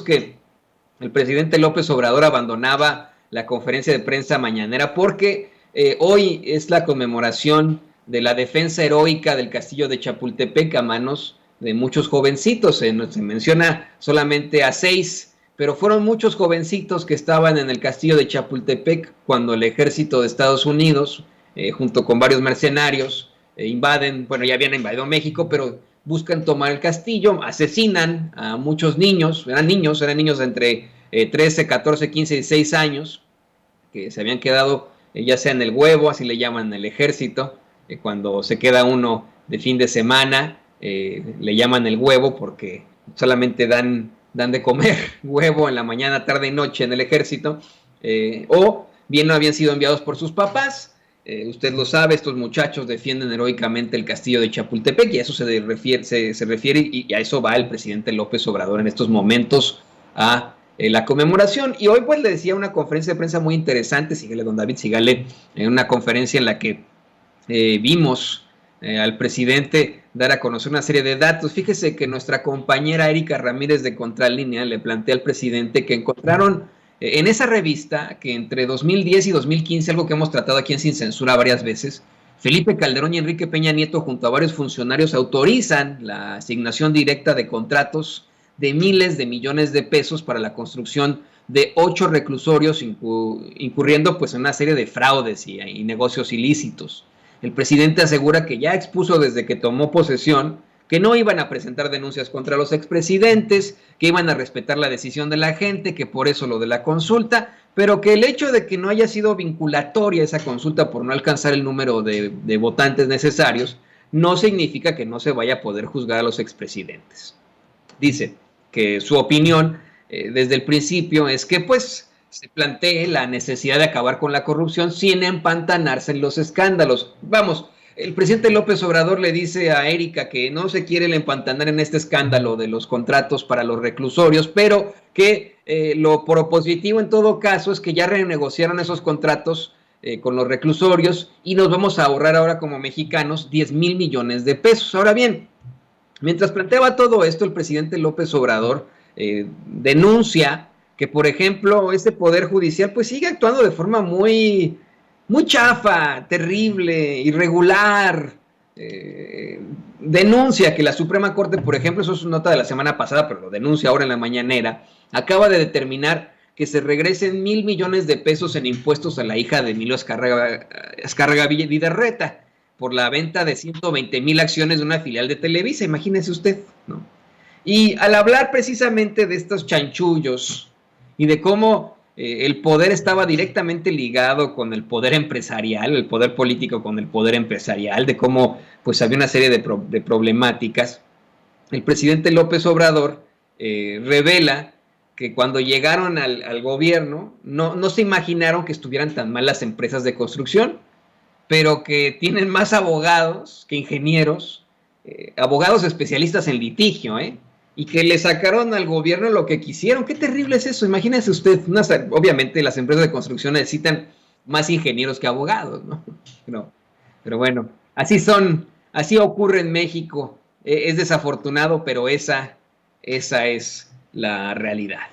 que el presidente López Obrador abandonaba la conferencia de prensa mañanera porque hoy es la conmemoración de la defensa heroica del castillo de Chapultepec a manos de muchos jovencitos. Se menciona solamente a 6, pero fueron muchos jovencitos que estaban en el castillo de Chapultepec cuando el ejército de Estados Unidos, junto con varios mercenarios, invaden, bueno, ya habían invadido México, pero buscan tomar el castillo, asesinan a muchos niños, eran niños de entre 13, 14, 15 y 16 años, que se habían quedado ya sea en el huevo, así le llaman en el ejército, cuando se queda uno de fin de semana, le llaman el huevo porque solamente dan de comer huevo en la mañana, tarde y noche en el ejército, o bien no habían sido enviados por sus papás. Usted lo sabe, estos muchachos defienden heroicamente el castillo de Chapultepec y a eso se refiere y a eso va el presidente López Obrador en estos momentos a la conmemoración. Y hoy pues le decía una conferencia de prensa muy interesante, síguele don David, sígale, una conferencia en la que vimos al presidente dar a conocer una serie de datos. Fíjese que nuestra compañera Erika Ramírez de Contralínea le plantea al presidente que encontraron en esa revista que entre 2010 y 2015, algo que hemos tratado aquí en Sin Censura varias veces, Felipe Calderón y Enrique Peña Nieto junto a varios funcionarios autorizan la asignación directa de contratos de miles de millones de pesos para la construcción de 8 reclusorios, incurriendo pues en una serie de fraudes y negocios ilícitos. El presidente asegura que ya expuso desde que tomó posesión que no iban a presentar denuncias contra los expresidentes, que iban a respetar la decisión de la gente, que por eso lo de la consulta, pero que el hecho de que no haya sido vinculatoria esa consulta por no alcanzar el número de votantes necesarios, no significa que no se vaya a poder juzgar a los expresidentes. Dice que su opinión desde el principio es que pues se plantee la necesidad de acabar con la corrupción sin empantanarse en los escándalos. Vamos, el presidente López Obrador le dice a Erika que no se quiere empantanar en este escándalo de los contratos para los reclusorios, pero que lo propositivo en todo caso es que ya renegociaron esos contratos con los reclusorios y nos vamos a ahorrar ahora como mexicanos 10,000 millones de pesos. Ahora bien, mientras planteaba todo esto, el presidente López Obrador denuncia que, por ejemplo, este Poder Judicial pues sigue actuando de forma muy chafa, terrible, irregular. Denuncia que la Suprema Corte, por ejemplo, eso es una nota de la semana pasada, pero lo denuncia ahora en la mañanera, acaba de determinar que se regresen 1,000 millones de pesos en impuestos a la hija de Emilio Azcárraga Vidarreta por la venta de 120,000 acciones de una filial de Televisa, imagínese usted, ¿no? Y al hablar precisamente de estos chanchullos y de cómo el poder estaba directamente ligado con el poder empresarial, el poder político con el poder empresarial, de cómo pues había una serie de problemáticas, el presidente López Obrador revela que cuando llegaron al gobierno no se imaginaron que estuvieran tan mal las empresas de construcción, pero que tienen más abogados que ingenieros, abogados especialistas en litigio, y que le sacaron al gobierno lo que quisieron. Qué terrible es eso. Imagínese usted, obviamente las empresas de construcción necesitan más ingenieros que abogados, ¿no? Pero bueno, así son, así ocurre en México. Es desafortunado, pero esa es la realidad.